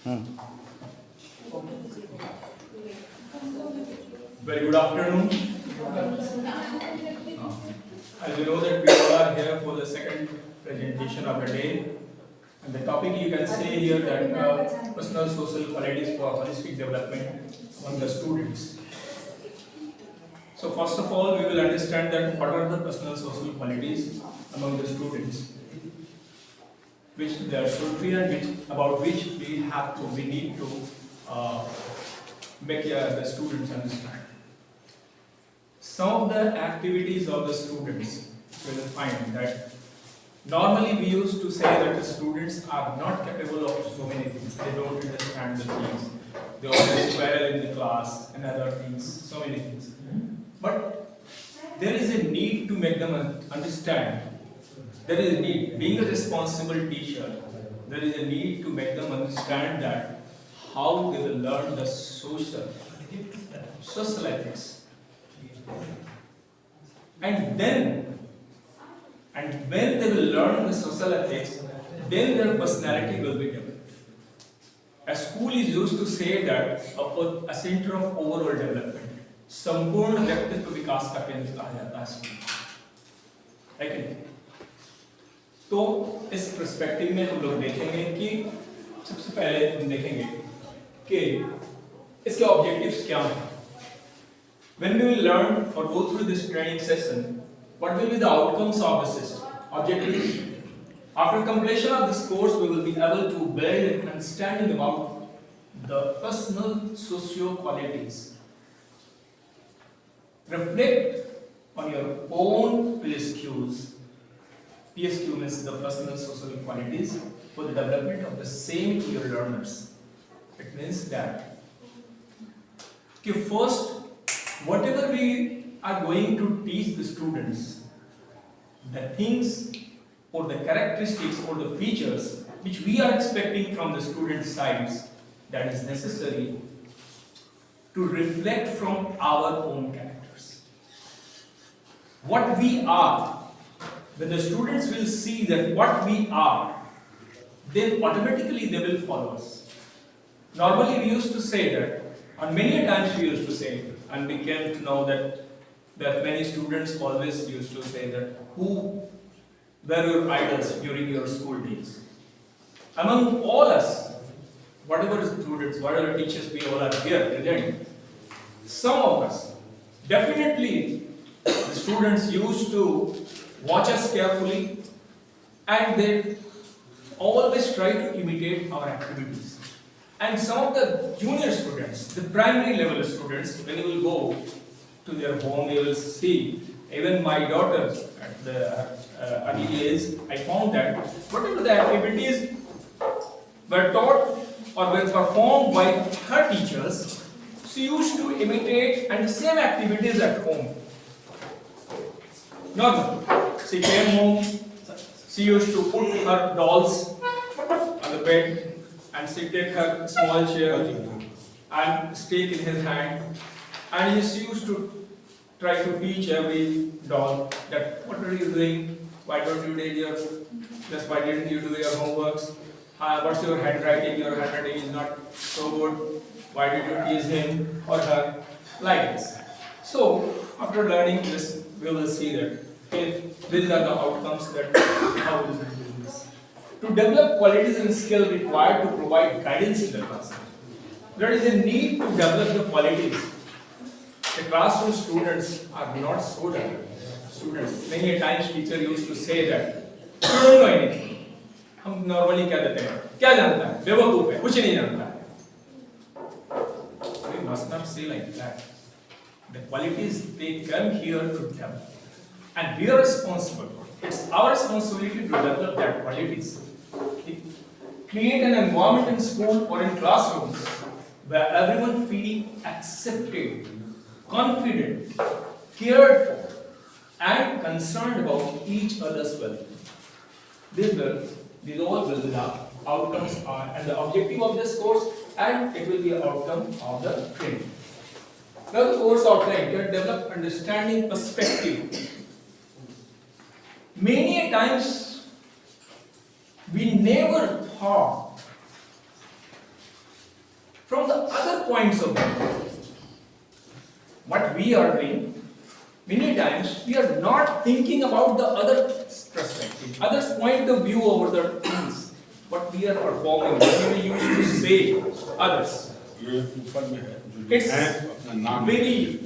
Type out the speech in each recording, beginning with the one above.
Very good afternoon. As you know that we all are here for the second presentation of the day, and the topic you can say here that personal social qualities for holistic development among the students. So first of all, we will understand that what are the personal social qualities among the students, which there should be and about which we need to make the students understand. Some of the activities of the students will find that normally we used to say that the students are not capable of so many things. They don't understand the things. They always quarrel in the class and other things, so many things. But there is a need to make them understand. There is a need, being a responsible teacher, there is a need to make them understand that how they will learn the social ethics. And when they will learn the social ethics, then their personality will be developed. A school is used to say that a center of overall development. संपूर्ण व्यक्तित्व विकास का केंद्र कहा जाता है school, है कि नहीं? तो इस पर्सपेक्टिव में हम लोग देखेंगे कि सबसे पहले हम देखेंगे कि इसके ऑब्जेक्टिव्स क्या हैं. When we will learn or go through this training session, what will be the outcomes of the system? Objectives. After completion of this course, we will be able to build an understanding about the personal socio qualities. Reflect on your own PSQs. PSQ means the personal social qualities for the development of the same to your learners. It means that first, whatever we are going to teach the students, the things or the characteristics or the features which we are expecting from the student sides, that is necessary to reflect from our own characters. What we are, when the students will see that what we are, then automatically they will follow us. Normally we used to say that, and many times we used to say, and we came to know that many students always used to say that who were your idols during your school days. Among all us, whatever students, whatever teachers we all are here present, some of us, definitely the students used to watch us carefully and they always try to imitate our activities. And some of the junior students, the primary level students, when you will go to their home, you will see, even my daughter at the early age, I found that whatever the activities were taught or were performed by her teachers, she used to imitate and the same activities at home. Normal. She came home, she used to put her dolls on the bed and she take her small chair and stick in his hand, and she used to try to teach every doll that what are you doing? Why don't you do your why didn't you do your homeworks? What's your handwriting? Your handwriting is not so good. Why did you tease him or her? Like this. So after learning this, we will see that these are the outcomes that how we will do this. To develop qualities and skill required to provide guidance in the classroom, there is a need to develop the qualities. The classroom students are not so developed. Students, many times teacher used to say that you don't know anything. हम normally क्या देते हैं? क्या जानता है? बेवकूफ है, कुछ नहीं जानता है. We must not say like that. The qualities they come here to develop, and we are responsible. It's our responsibility to develop that qualities. Create an environment in school or in classrooms where everyone feel accepted, confident, cared for, and concerned about each other's well-being. These all will be the outcomes and the objective of this course, and it will be an outcome of the training. Now the course outline can develop understanding perspective. Many times we never thought points of view. What we are doing, many times we are not thinking about the other perspective, other's point of view over the things. What we are performing, what we used to say others. It's very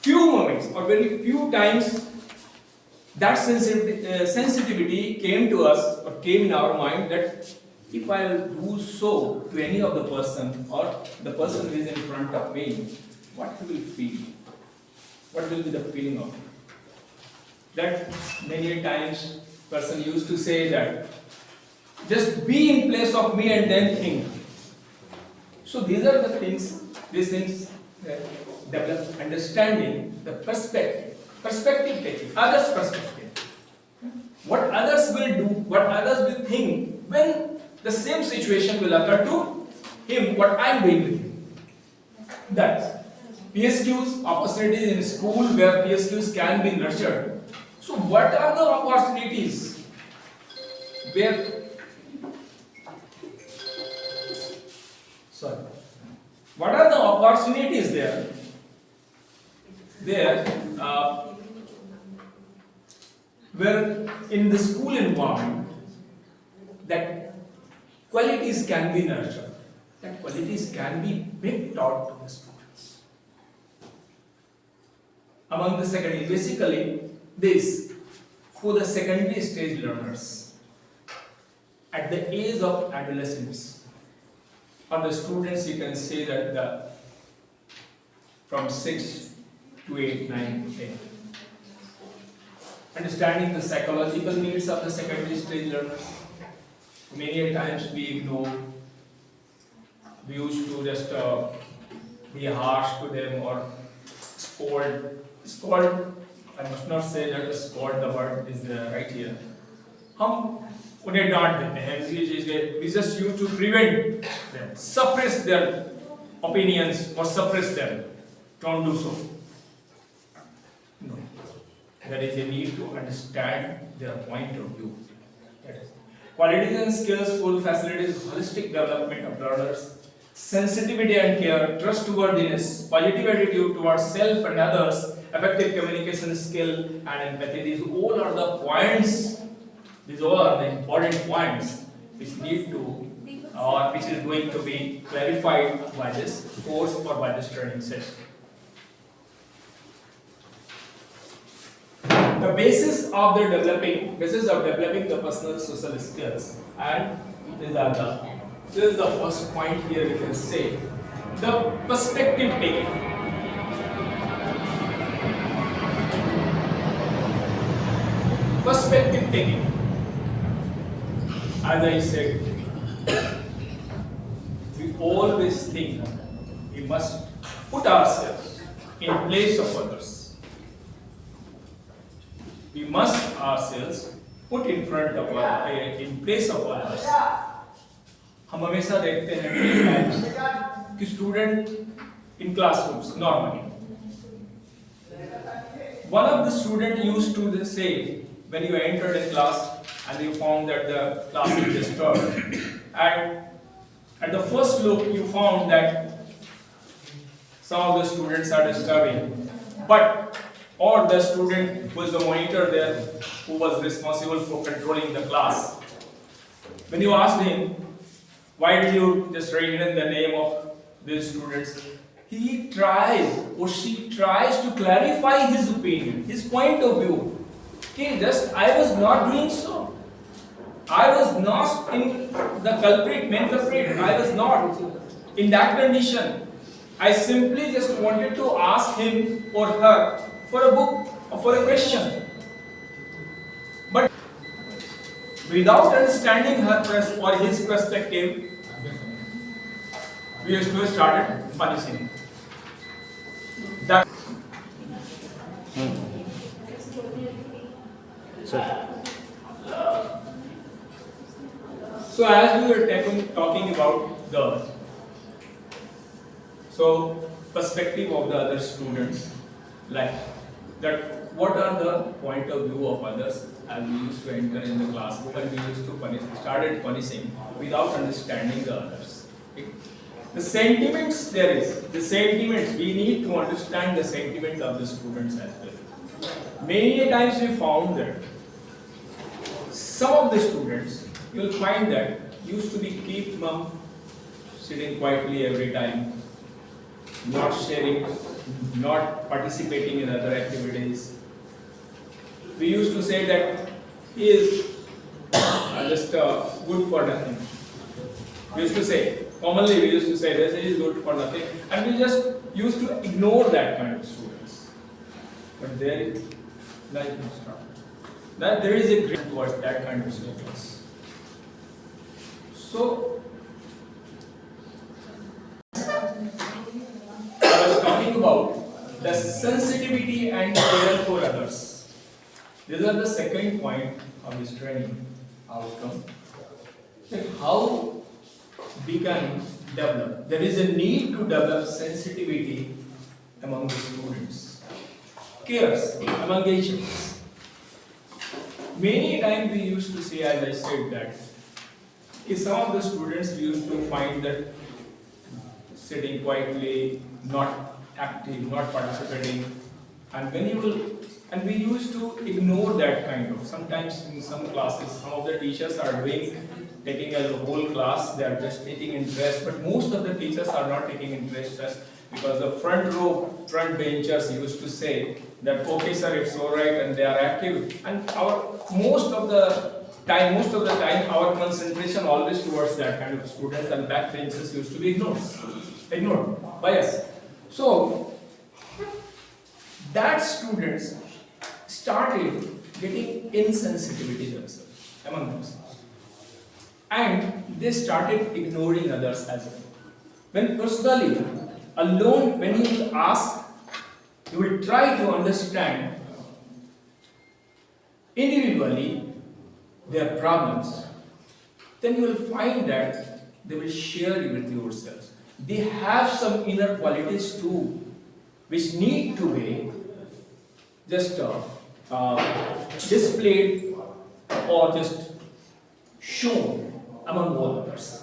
few moments or very few times that sensitivity came to us or came in our mind that if I will do so to any of the person or the person who is in front of me, what will feel? What will be the feeling of it? That many times person used to say that just be in place of me and then think. So these are the things, develop understanding, the perspective taking, others' perspective. What others will do, what others will think when the same situation will occur to him, what I am doing with him. That's PSQs, opportunities in school where PSQs can be nurtured. So what are the opportunities where what are the opportunities there where in the school environment that qualities can be nurtured, that qualities can be picked out to the students. Among the secondary, basically this for the secondary stage learners at the age of adolescence, or the students, you can say that from 6 to 8, 9, 10. Understanding the psychological needs of the secondary stage learners. Many times we ignore, we used to just be harsh to them or scold. I must not say that scold, the word is right here. उन्हें डांट देते हैं इसी चीज के we just used to prevent them, suppress their opinions or suppress them. Don't do so. No. There is a need to understand their point of view. That is. Qualities and skills will facilitate holistic development of learners. Sensitivity and care, trustworthiness, positive attitude towards self and others, effective communication skill and empathy. These all are the points. These all are the important points which need to or which is going to be clarified by this course or by this training session. The basis of developing the personal social skills, and this is the first point here we can say the perspective taking. Perspective taking. As I said, we always think we must put ourselves in place of others. We must ourselves put in front of in place of others. हम हमेशा देखते हैं कि student in classrooms normally. One of the student used to say when you entered a class and you found that the class is disturbed, and at the first look you found that some of the students are disturbing, but or the student who is the monitor there who was responsible for controlling the class, when you asked him why did you just write in the name of these students, he tries or she tries to clarify his opinion, his point of view. Okay, just I was not doing so. I was not in the main culprit. I was not in that condition. I simply just wanted to ask him or her for a book or for a question. But without understanding her or his perspective, we used to started punishing. That So as we were talking about the perspective of the other students, like that what are the point of view of others as we used to enter in the class when we used to started punishing without understanding the others. Okay? The sentiments there is, the sentiments, we need to understand the sentiment of the students as well. Many a times we found that some of the students, you will find that used to be keep mum sitting quietly every time, not sharing, not participating in other activities. We used to say that he is just good for nothing. We used to say, commonly we used to say this, he is good for nothing, and we just used to ignore that kind of students. But there is life must start. That there is a great towards that kind of students. So I was talking about the sensitivity and care for others. These are the second point of this training outcome. That how we can develop. There is a need to develop sensitivity among the students. Cares among agents. Many times we used to say, as I said, that some of the students used to find that sitting quietly, not active, not participating, and when you will, and we used to ignore that kind of. Sometimes in some classes, some of the teachers are taking as a whole class, they are just taking interest, but most of the teachers are not taking interest because the front row, front benchers used to say that okay sir, it's alright, and they are active, and most of the time our concentration always towards that kind of students, and back benches used to be ignored by us. So that students started getting insensitivity themselves, among themselves, and they started ignoring others as well. When personally, alone, when you will ask, you will try to understand individually their problems, then you will find that they will share it with yourselves. They have some inner qualities too, which need to be just displayed or just shown among all others.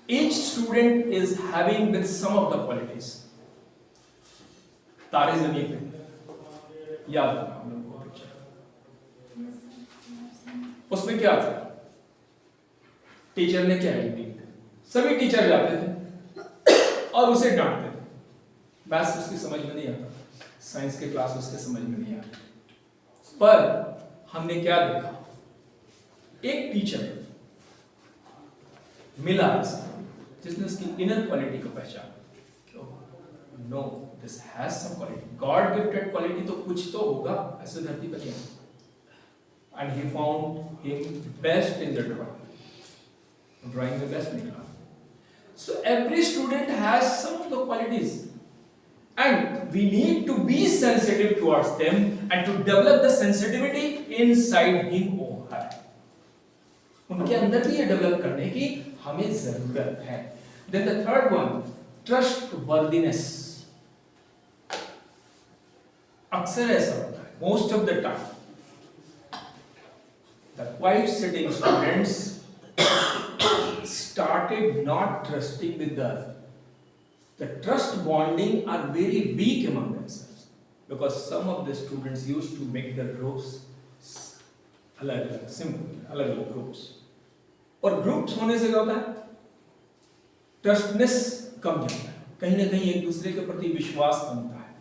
Each student is having with some of the qualities. तारे ज़मीन पे याद रखना हम लोगों को picture, उसमें क्या था? टीचर ने क्या एक्टिंग थी? सभी टीचर जाते थे और उसे डांटते थे। मैथ्स उसकी समझ में नहीं आता, साइंस के क्लास उसके समझ में नहीं आता, पर हमने क्या देखा? एक टीचर मिला जिसने उसकी इनर क्वालिटी को पहचाना। No, this has some quality, god gifted quality तो कुछ तो होगा, ऐसे धरती पर नहीं। And he found him best in the drawing में बेस्ट निकला। So every student has some of the qualities and we need to be sensitive towards them and to develop the sensitivity inside him or her. उनके अंदर भी ये develop करने की हमें जरूरत है। Then the third one, trustworthiness. अक्सर ऐसा होता है, most of the time, the quiet sitting students started not trusting with the other. The trust bonding are very weak among themselves because some of the students used to make the groups अलग-अलग, simple, अलग-अलग groups. और groups होने से क्या होता है? Trustness कम जाता है, कहीं ना कहीं एक दूसरे के प्रति विश्वास बनता है.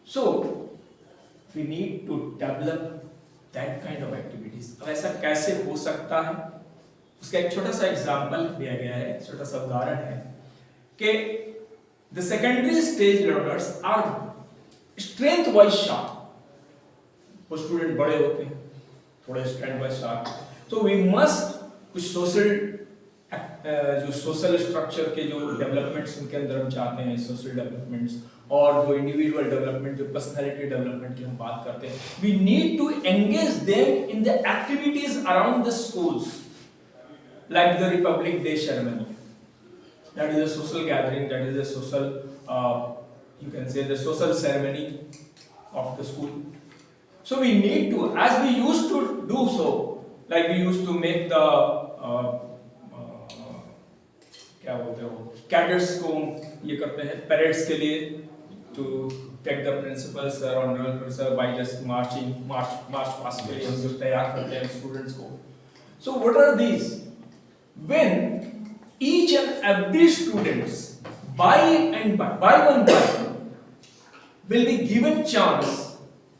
So we need to develop that kind of activities. अब ऐसा कैसे हो सकता है? उसका एक छोटा सा एग्जाम्पल दिया गया है, छोटा सा उदाहरण है कि the secondary stage learners are strength wise sharp. वो स्टूडेंट बड़े होते हैं, थोड़े strength wise sharp. So we must कुछ जो सोशल स्ट्रक्चर के जो डेवलपमेंट्स उनके अंदर हम चाहते हैं, सोशल डेवलपमेंट्स और जो इंडिविजुअल डेवलपमेंट, जो पर्सनैलिटी डेवलपमेंट की हम बात करते हैं, we need to engage them in the activities around the schools, like the Republic Day ceremony. That is a social gathering, that is a social, you can say the social ceremony of the school. So we need to, as we used to do so, like we used to make the cadets को ये करते हैं parades के लिए to take the principal sir or honorable professor by just march past के लिए हम जो तैयार करते हैं स्टूडेंट्स को. So what are these? When each and every students by one will be given chance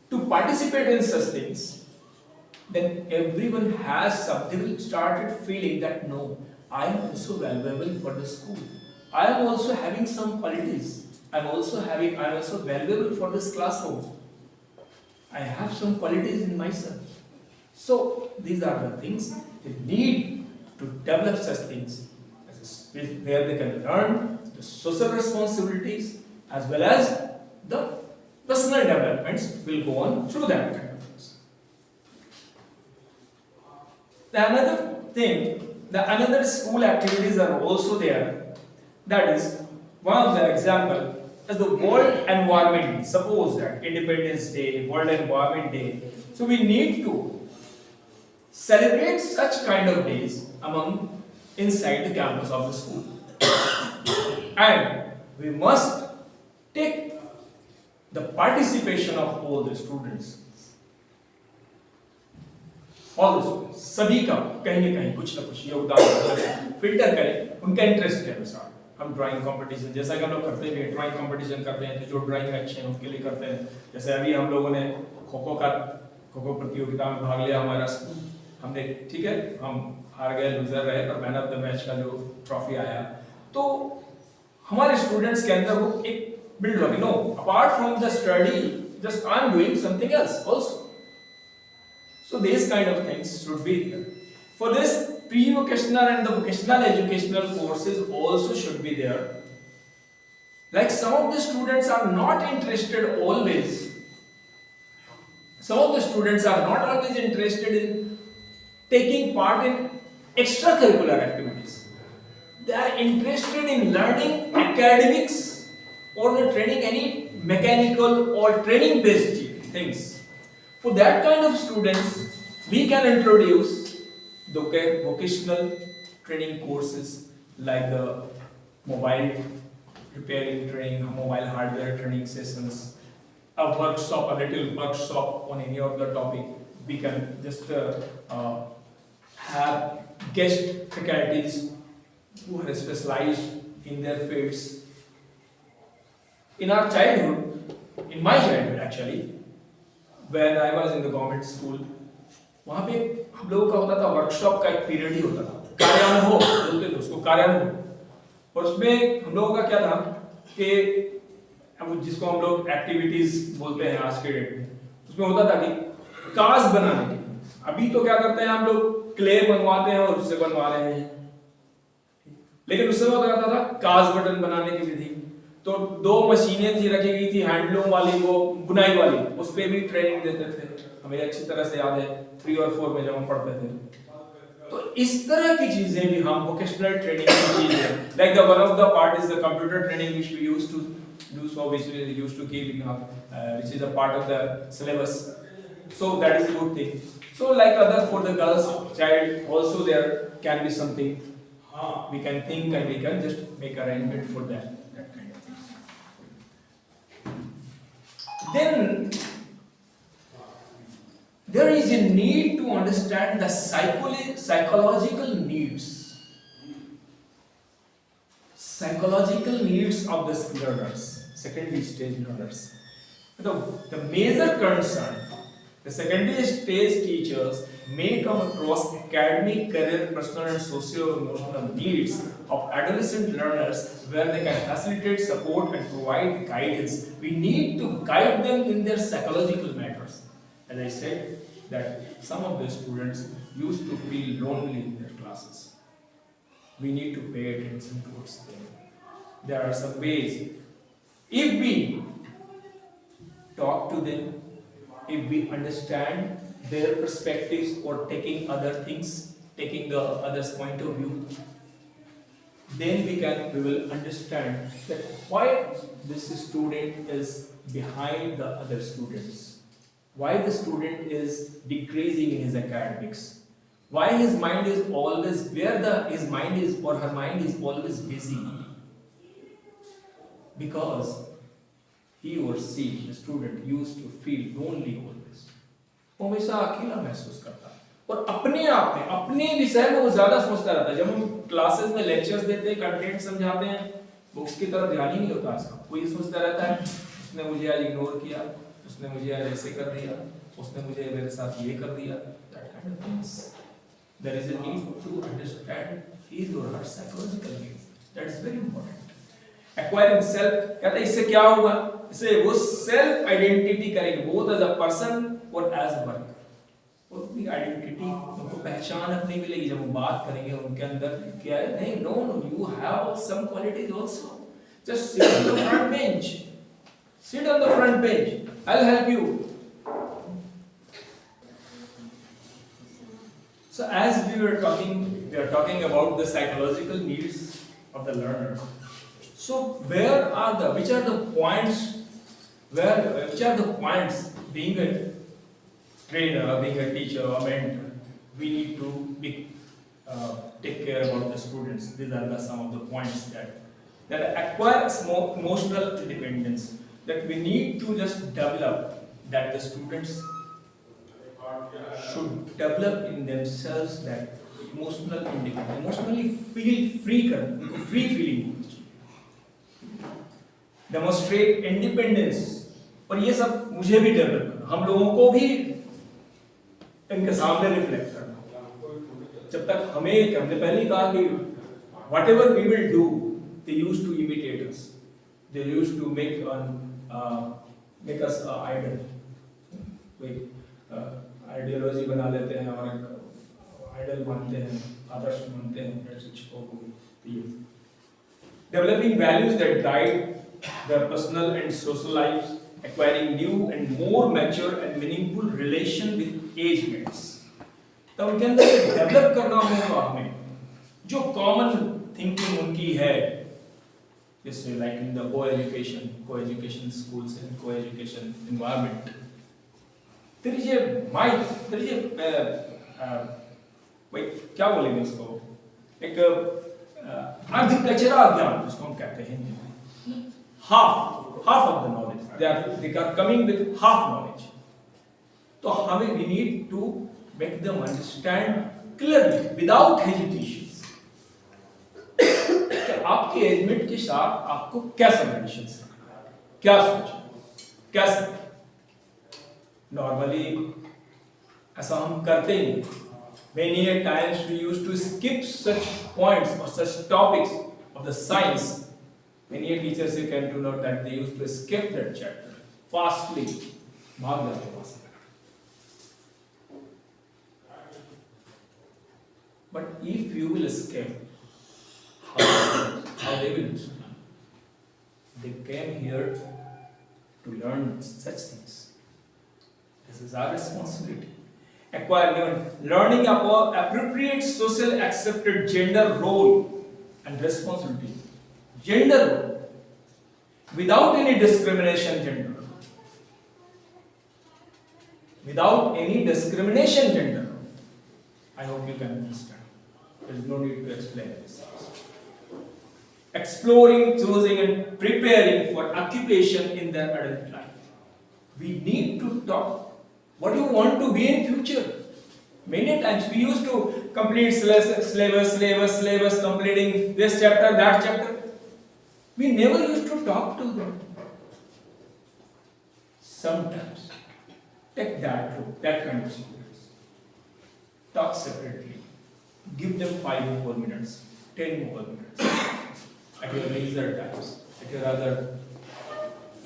to participate in such things, then everyone has something started feeling that no, I am also valuable for the school. I am also having some qualities. I am also valuable for this classroom. I have some qualities in myself. So these are the things they need to develop such things, where they can learn the social responsibilities as well as the personal developments will go on through that kind of things. Another school activities are also there. That is, one of the example is the World Environment Day. Suppose that Independence Day, World Environment Day. So we need to celebrate such kind of days inside the campus of the school. And we must take the participation of all the students. All the students, सभी का कहीं न कहीं कुछ न कुछ योगदान filter करें उनका इंटरेस्ट के अनुसार. हम ड्राइंग कंपटीशन जैसा कि हम लोग करते हैं, ड्राइंग कंपटीशन करते हैं, तो जो ड्राइंग में अच्छे हैं उनके लिए करते हैं. जैसे अभी हम लोगों ने खो-खो प्रतियोगिता में भाग लिया हमारा स्कूल. हमने ठीक है, हम हार गए, लूजर रहे, पर मैन ऑफ द मैच का जो ट्रॉफी आया, तो हमारे स्टूडेंट्स के अंदर वो एक बिल्ड हो गया. No, apart from the study, just I am doing something else also. So these kind of things should be there. For this, pre-vocational and the vocational educational courses also should be there. Like some of the students are not interested always. Some of the students are not always interested in taking part in extracurricular activities. They are interested in learning academics or training any mechanical or training based things. For that kind of students, we can introduce the vocational training courses like the mobile repairing training, mobile hardware training sessions, a little workshop on any of the topic. We can just have guest faculties who are specialized in their fields. In our childhood, in my childhood actually, when I was in the government school, वहाँ पे हम लोगों का होता था workshop का एक period ही होता था, कार्यानुभव बोलते थे उसको, कार्यानुभव. और उसमें हम लोगों का क्या था कि अब जिसको हम लोग एक्टिविटीज बोलते हैं आज के डेट में, उसमें होता था कि कार्स बनाने के. अभी तो क्या करते हैं हम लोग, क्ले बनवाते हैं और उससे बनवा रहे हैं, लेकिन उससे होता था कार्स बटन बनाने की विधि. तो 2 मशीनें थी रखी गई थी, हैंडलूम वाली, वो बुनाई वाली, उस पे भी ट्रेनिंग देते थे. हमें अच्छी तरह से याद है 3 और 4 में जब हम पढ़ते थे. तो इस तरह की चीजें भी हम वोकेशनल ट्रेनिंग की चीजें, like the one of the part is the computer training which we used to do, so which we used to give in which is a part of the syllabus. So that is a good thing. So like other for the girls child also there can be something we can think and we can just make arrangement for that kind of things. Then there is a need to understand the psychological needs of the learners, secondary stage learners. The major concern the secondary stage teachers may come across academic, career, personal and socio-emotional needs of adolescent learners where they can facilitate, support and provide guidance. We need to guide them in their psychological matters. As I said, that some of the students used to feel lonely in their classes. We need to pay attention towards them. There are some ways. If we talk to them, if we understand their perspectives or taking other things, taking the other's point of view, then we will understand that why this student is behind the other students, why the student is decreasing in his academics, why his mind is always his mind is or her mind is always busy. because he or she, the student, used to feel lonely always. वो हमेशा अकेला महसूस करता है और अपने आप में अपने विषय में वो ज्यादा सोचता रहता है। जब हम क्लासेस में लेक्चर्स देते हैं, कंटेंट समझाते हैं, बुक्स की तरफ ध्यान ही नहीं होता इसका। वो ये सोचता रहता है उसने मुझे आज इग्नोर किया, उसने मुझे आज ऐसे कर दिया, उसने मुझे मेरे साथ ये कर दिया। That kind of things. There is a need to understand his or her psychological needs. That is very important. Acquiring self, कहते हैं इससे क्या होगा? इससे वो सेल्फ आइडेंटिटी करेंगे, both as a person और as a work। वो अपनी आइडेंटिटी, उनको पहचान अपनी मिलेगी जब वो बात करेंगे उनके अंदर क्या है। नहीं, no, you have some qualities also. Just sit on the front bench. Sit on the front bench. I'll help you. So as we are talking about the psychological needs of the learner. So which are the points being a trainer, being a teacher, a mentor, we need to take care about the students. These are some of the points that acquire emotional independence, that we need to just develop, that the students should develop in themselves that emotional independence, emotionally feel free feeling, demonstrate independence। और ये सब मुझे भी develop करना, हम लोगों को भी इनके सामने रिफ्लेक्ट करना। जब तक हमने पहले ही कहा कि whatever we will do, they used to imitate us, they used to make us idol, ideology बना लेते हैं और आइडल मानते हैं, आदर्श मानते हैं शिक्षकों को। Developing values that guide their personal and social lives, acquiring new and more mature and meaningful relation with age mates। तो उनके अंदर डेवलप करना होगा हमें जो कॉमन थिंकिंग उनकी है, जैसे like in the co-education schools and co-education environment। there is क्या बोलेंगे उसको, एक अर्ध कचरा ज्ञान उसको हम कहते हैं हिंदी में। half of the knowledge, they are coming with half knowledge। तो हमें we need to make them understand clearly without hesitations कि आपके एजमेंट के साथ आपको क्या सबमिशंस रखना है, क्या सोचना, कैसे। नॉर्मली ऐसा हम करते ही नहीं। Many a times we used to skip such points or such topics of the science। Many a teachers you came to know that they used to skip that chapter fastly, भाग जाते वहां से। But if you will skip, how they will understand? They came here to learn such things. This is our responsibility. Learning about appropriate social accepted gender role and responsibility. Gender role, without any discrimination, gender role. Without any discrimination, gender role. I hope you can understand. There is no need to explain this. Exploring, choosing and preparing for occupation in their adult life. We need to talk what you want to be in future. Many times we used to complete syllabus, completing this chapter, that chapter. We never used to talk to them. Sometimes take that group, that kind of students. Talk separately. Give them 5 more minutes, 10 more minutes. At your leisure times, at your other,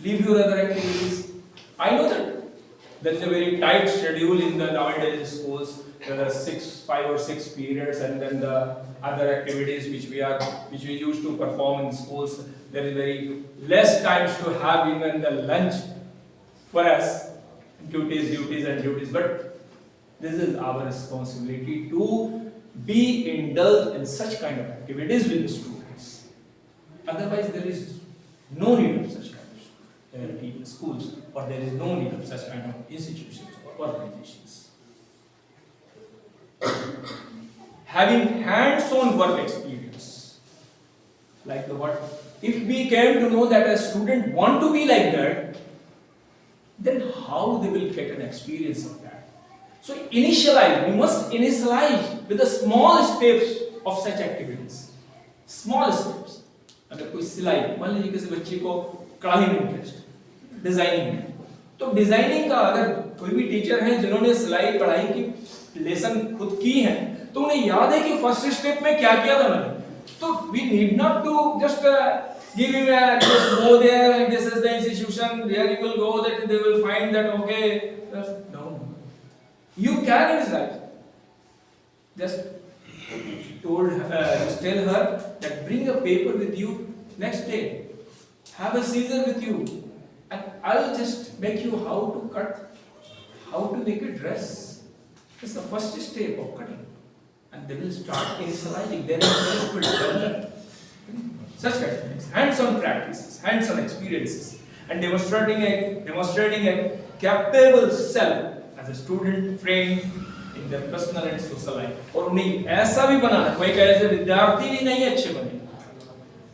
leave your other activities. I know that there is a very tight schedule in the nowadays schools. There are 5 or 6 periods, and then the other activities which we used to perform in schools. There is very less times to have even the lunch for us. Duties. But this is our responsibility to be indulged in such kind of activities with the students. Otherwise, there is no need of such kind of schools, or there is no need of such kind of institutions or organizations. Having hands-on work experience Like the what? If we came to know that a student want to be like that, then how they will get an experience of that? So initialize, we must initialize with the small steps of such activities. Small steps. अगर कोई सिलाई, मान लीजिए किसी बच्चे को कढ़ाई में इंटरेस्ट, डिजाइनिंग में, तो डिजाइनिंग का अगर कोई भी टीचर है जिन्होंने सिलाई कढ़ाई की लेसन खुद की है, तो उन्हें याद है कि फर्स्ट स्टेप में क्या किया था उन्होंने. तो we need not to just give him just go there and this is the institution where you will go that they will find that okay. No. You can insight. Just just tell her that bring a paper with you next day. Have a scissor with you, and I'll just make you how to cut, how to make a dress. It's the first step of cutting. And they will start initializing, their interest will develop. Such kind of things. Hands-on practices, hands-on experiences, and demonstrating a capable self as a student framed in their personal and social life. और उन्हें ऐसा भी बनाना, कोई ऐसे विद्यार्थी भी नहीं अच्छे बने,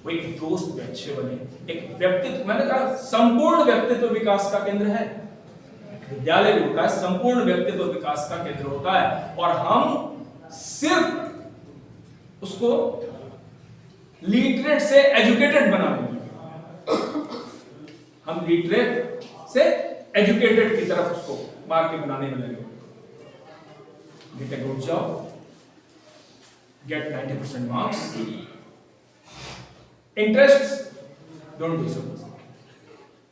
वो एक दोस्त भी अच्छे बने, एक व्यक्तित्व, मैंने कहा संपूर्ण व्यक्तित्व विकास का केंद्र है. विद्यालय भी होता है संपूर्ण व्यक्तित्व विकास का केंद्र होता है, और हम सिर्फ उसको लिटरेट से एजुकेटेड बनाने, हम लिटरेट से एजुकेटेड की तरफ उसको मार के बनाने में लगे. Get a good job, get 90% marks. Interests, don't do so.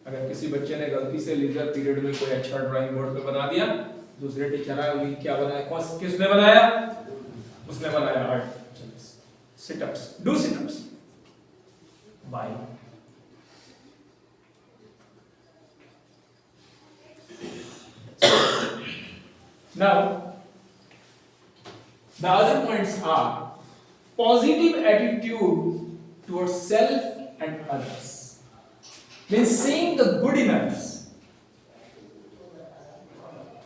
अगर किसी बच्चे ने गलती से लीजर पीरियड में कोई अच्छा ड्राइंग बोर्ड पे बना दिया, दूसरे टीचर आए, उन्हें क्या बनाया, किसने बनाया, उसने बनाया art. Sit-ups, do sit-ups. Why? Now, the other points are positive attitude towards self and others. Means seeing the good in others.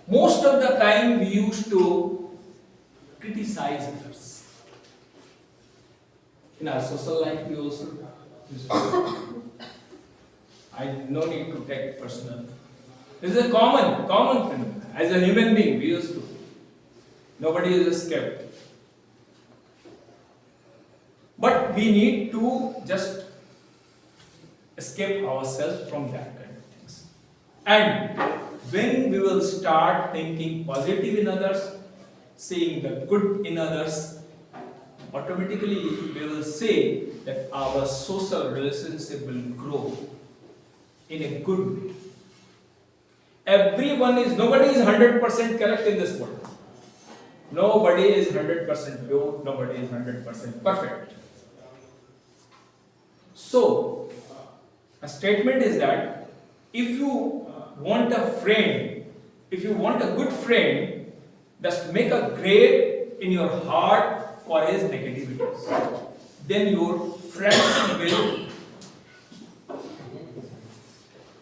Most of the time we used to criticize others. In our social life we also used to. I no need to take personal. This is a common phenomenon. As a human being we used to. Nobody is escaped. But we need to just escape ourselves from that kind of things. And when we will start thinking positive in others, seeing the good in others, automatically we will say that our social relationship will grow in a good way. Nobody is 100% correct in this world. Nobody is 100% pure, nobody is 100% perfect. So, a statement is that if you want a friend, if you want a good friend, just make a grade in your heart for his negativities. Then your friends will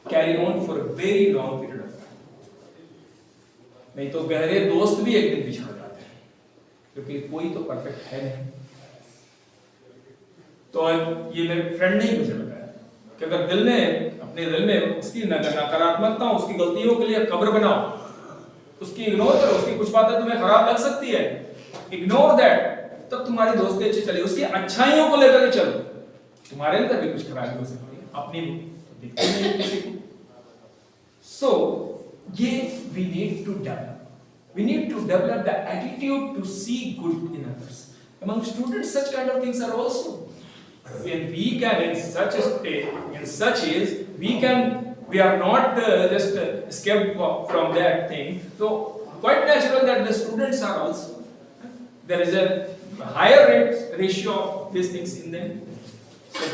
carry on for a very long period of time. नहीं तो गहरे दोस्त भी एक दिन बिछड़ जाते हैं, क्योंकि कोई तो परफेक्ट है नहीं. तो ये मेरे फ्रेंड ने ही मुझे बताया कि अगर अपने दिल में उसकी नकारात्मकता, उसकी गलतियों के लिए कब्र बनाओ, उसकी इग्नोर करो, उसकी कुछ बातें तुम्हें खराब लग सकती है, इग्नोर दैट, तब तुम्हारी दोस्ती अच्छी चलेगी. उसकी अच्छाइयों को लेकर चलो, तुम्हारे अंदर भी कुछ खराबी हो सकती है, अपनी दिखती नहीं किसी को. So we need to develop the attitude to see good in others. Among students, such kind of things are also. When we can, in such a state, in such is, we are not just escaped from that thing. So, quite natural that the students are also. There is a higher ratio of these things in them. So,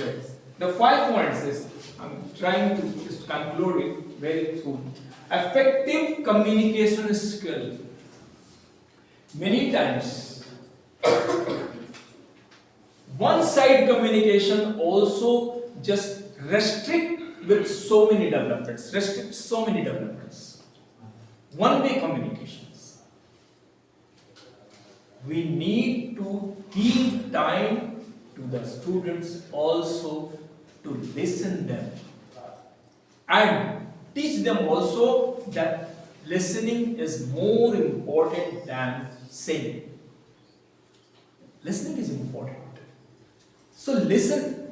the 5 points is, I'm trying to just conclude it very soon. Effective communication skill. Many times, one-side communication also just restrict with so many developments. One-way communications. We need to give time to the students also to listen them and teach them also that listening is more important than saying. Listening is important. So listen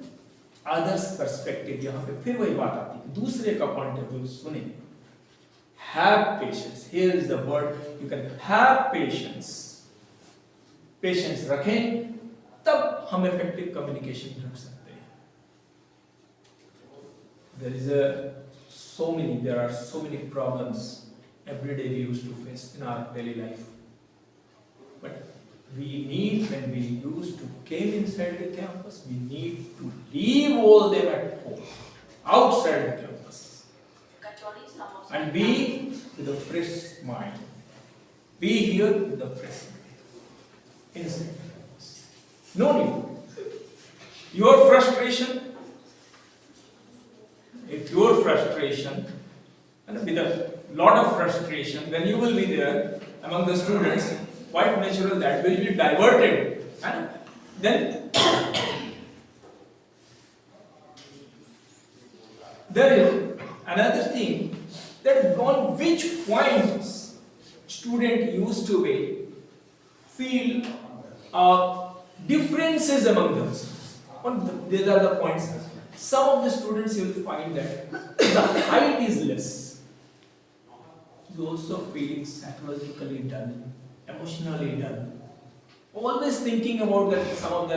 others perspective. यहाँ पे फिर वही बात आती है, दूसरे का point of view सुने. Have patience. Here is the word. You can have patience. Patience रखें, तब हम effective communication रख सकते हैं. There are so many problems every day we used to face in our daily life. But we need, when we used to came inside the campus, we need to leave all them at home, outside the campus, and be with a fresh mind. Be here with a fresh mind. Inside the campus. No need. Your frustration, if your frustration, and with a lot of frustration, when you will be there among the students, quite natural that will be diverted, and then there is another thing, that on which points student used to be feel differences among themselves. These are the points. Some of the students you will find that the height is less. You also feeling psychologically dull, emotionally dull. Always thinking about that. Some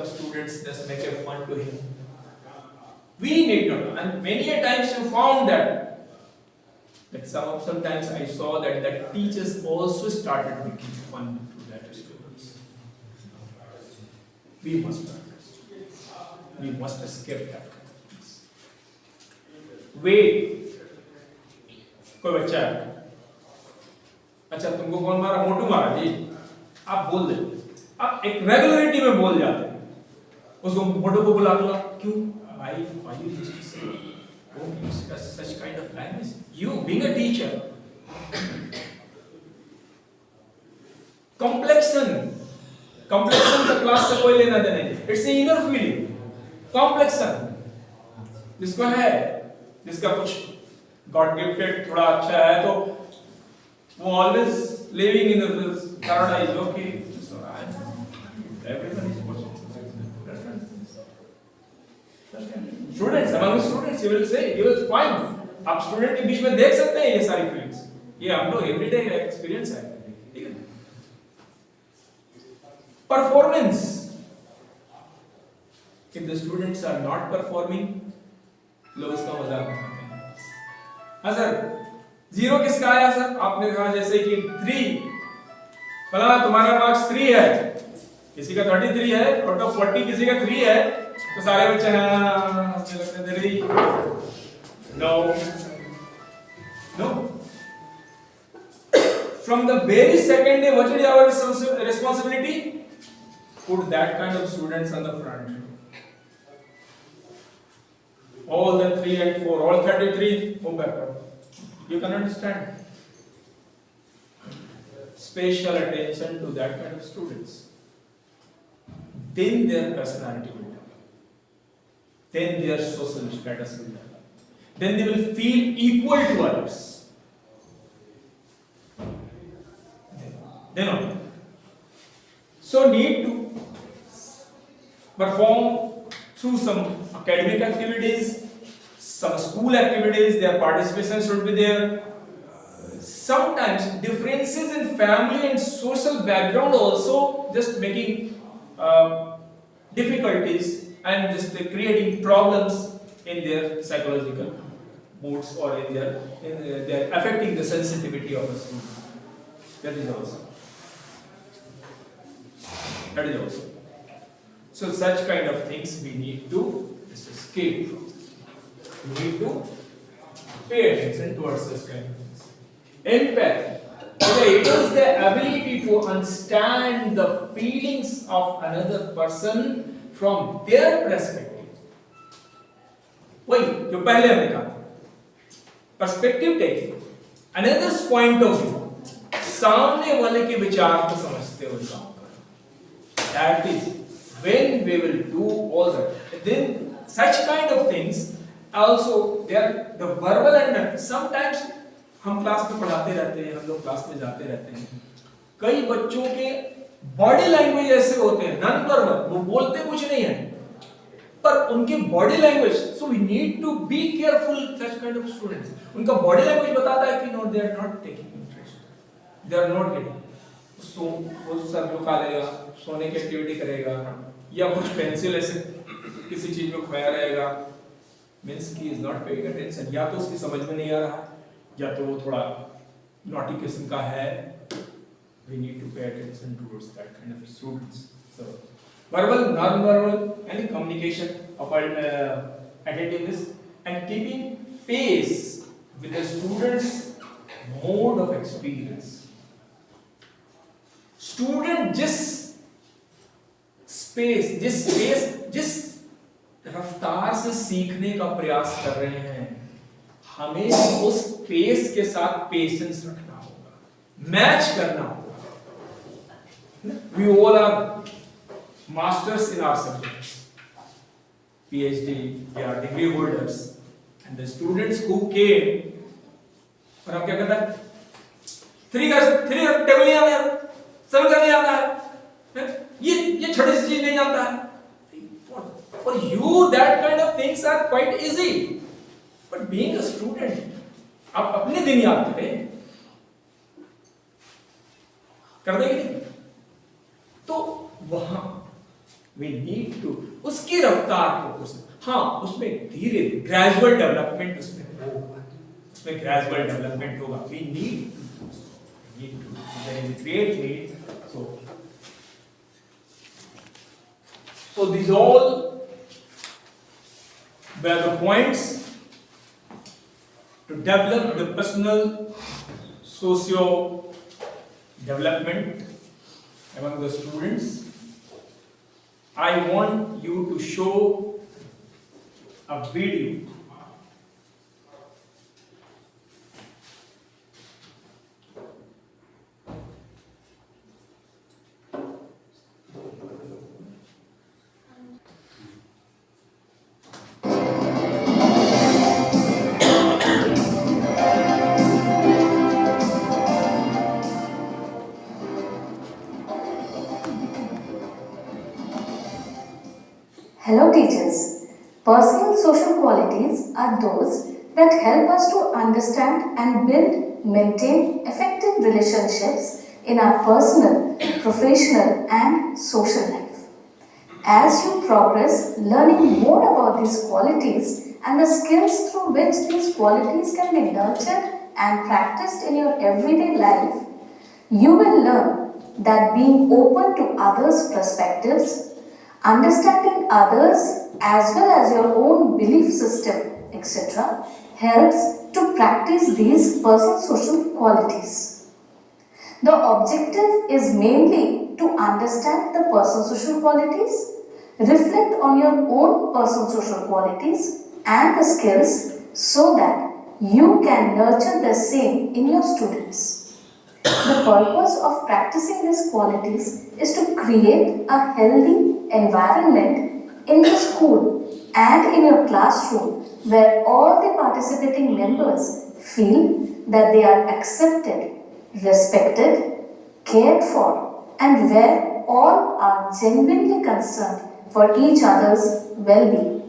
students just make a fun to him. We need to know, and many a times you found that sometimes I saw that teachers also started making fun to that students. We must escape that. Wait. कोई बच्चा है, अच्छा तुमको कौन मारा? मोटू मारा जी. आप बोल दे, आप एक रेगुलरिटी में बोल जाते हैं, उसको मोटू को बुला दो. क्यों भाई? Why you used to say, don't use such kind of language? You being a teacher, complexion का क्लास से कोई लेना देना नहीं. It's an inner feeling. Complexion जिसको है, जिसका कुछ God gifted थोड़ा अच्छा है, तो वो always living in the paradise. Okay, so everyone is watching. Students, among students, you will say, you will find, आप स्टूडेंट के बीच में देख सकते हैं ये सारी फीलिंग्स. ये हम लोग एवरीडे एक्सपीरियंस है. ठीक है. Performance. If the students are not performing, लोग इसका मजाक उठाते हैं. हाँ सर, 0 किसका आया सर? आपने कहा जैसे कि 3, फलाना तुम्हारा मार्क्स 3 है, किसी का 33 है, आउट ऑफ 40 किसी का 3 है, तो सारे बच्चे हंसने लगते हैं. No. From the very second day, what is our responsibility? Put that kind of students on the front. All the 3 and 4, all 33, move backward. You can understand. Special attention to that kind of students. Then their personality will develop. Then their social status will develop. Then they will feel equal to others. Then on. So need to perform through some academic activities, some school activities, their participation should be there. Sometimes differences in family and social background also just making difficulties and just creating problems in their psychological moods, or in their affecting the sensitivity of the student. That is also. So such kind of things we need to just escape from. We need to pay attention towards such kind of things. Empathy. It is the ability to understand the feelings of another person from their perspective. वही जो पहले हमने कहा, perspective taking, another's point of view, सामने वाले के विचार को समझते हुए काम करना. That is when we will do all that, then such kind of things also there the verbal and sometimes हम क्लास में पढ़ाते रहते हैं, हम लोग क्लास में जाते रहते हैं, कई बच्चों के बॉडी लैंग्वेज ऐसे होते हैं नॉन वर्बल, वो बोलते कुछ नहीं है पर उनकी body language, so we need to be careful such kind of students, उनका बॉडी लैंग्वेज बताता है कि no they are not taking interest, they are not getting, so वो सर झुका लेगा, सोने की एक्टिविटी करेगा या कुछ पेंसिल ऐसे किसी चीज में खोया रहेगा, means he is not paying attention, या तो उसकी समझ में नहीं आ रहा या तो वो थोड़ा नॉटी किस्म का है, we need to pay attention towards that kind of students. So verbal, non-verbal, any communication of attentiveness and keeping pace with the students' mode of experience. Student जिस रफ्तार से सीखने का प्रयास कर रहे हैं, हमें उस पेस के साथ पेशेंस रखना होगा, मैच करना होगा. We all are masters in our subjects, PhD, we are degree holders, and the students who came, और हम क्या करते हैं? थ्री टेबल नहीं आता है, सेवन का नहीं आता है, ये छोटी सी चीज नहीं आता है. For you, that kind of things are quite easy. But being a student, आप अपने दिन याद करें, कर देंगे नहीं? तो वहां we need to उसकी रफ्तार को हाँ उसमें धीरे ग्रेजुअल डेवलपमेंट उसमें ग्रेजुअल डेवलपमेंट होगा. We need to there is a great need. So these all were the points to develop the personal socio development among the students. I want you to show a video. Hello teachers. Personal social qualities are those that help us to understand and build, maintain effective relationships in our personal, professional and social life. As you progress learning more about these qualities and the skills through which these qualities can be nurtured and practiced in your everyday life, you will learn that being open to others' perspectives, understanding others as well as your own belief system, etc., helps to practice these personal social qualities. The objective is mainly to understand the personal social qualities, reflect on your own personal social qualities and the skills so that you can nurture the same in your students. The purpose of practicing these qualities is to create a healthy environment in the school and in your classroom where all the participating members feel that they are accepted, respected, cared for, and where all are genuinely concerned for each other's well-being.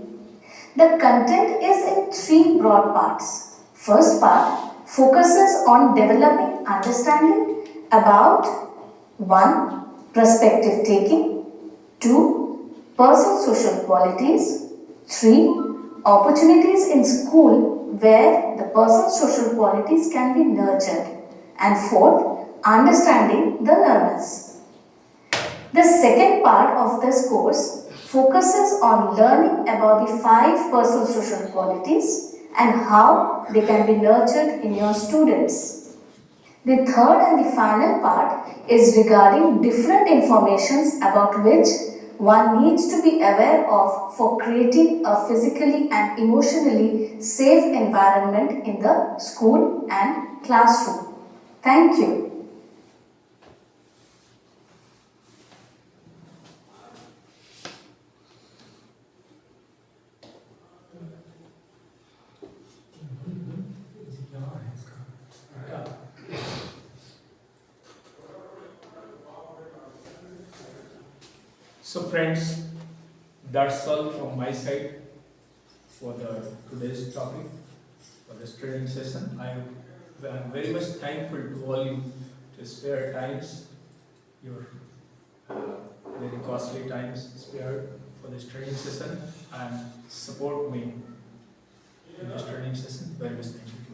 The content is in three broad parts. First part focuses on developing understanding about 1. Perspective taking, 2. Personal social qualities, 3. Opportunities in school where the personal social qualities can be nurtured, and 4. Understanding the learners. The second part of this course focuses on learning about the 5 personal social qualities and how they can be nurtured in your students. The third and the final part is regarding different informations about which one needs to be aware of for creating a physically and emotionally safe environment in the school and classroom. Thank you. So friends, that's all from my side for today's topic, for this training session. I'm very much thankful to all you to spare times, your very costly times spared for this training session and support me in this training session. Very much thank you.